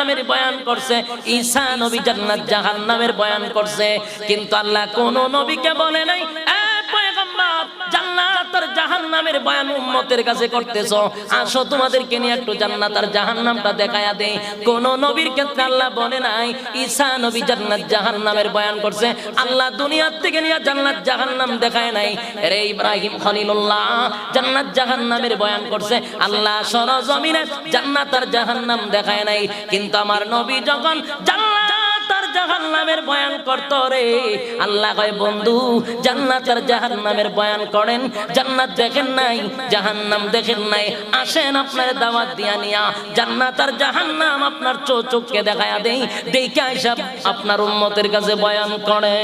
জাহান্নামের বয়ান করছে, ঈসা নবী জান্নাত জাহান্নামের বয়ান করছে, কিন্তু আল্লাহ কোন নবীকে বলে নাই পয়গম্বর জান্নাত আর জাহান্নামের বয়ান উম্মতের কাছে করতেছো, আসো তোমাদেরকে নিয়ে একটু জান্নাত আর জাহান্নামটা দেখায়া দেই। কোন নবীর ক্ষেত্রে আল্লাহ বলে নাই। ঈসা নবী জান্নাত জাহান্নামের বয়ান করছে, আল্লাহ দুনিয়ার থেকে নিয়ে জান্নাত জাহান্নাম দেখায় নাই। রে ইব্রাহিম খলিলুল্লাহ জান্নাত জাহান্নামের বয়ান করছে, আল্লাহ সরজমিনে জান্নাত আর জাহান্নাম দেখায় নাই। কিন্তু আমার নবী যখন জান্নাত আর জাহান্নামের বয়ান করত রে, আল্লাহ কয় বন্ধু জান্নাত আর জাহান্নামের বয়ান করেন, জান্নাত দেখেন নাই জাহান্নাম দেখেন নাই, আসেন আপনার দাওয়াত দিয়া নিয়া জান্নাত আর জাহান্নাম আপনার চোখকে দেখায়া দেই, দেখে আইসা আপনার উম্মতের কাছে বয়ান করে।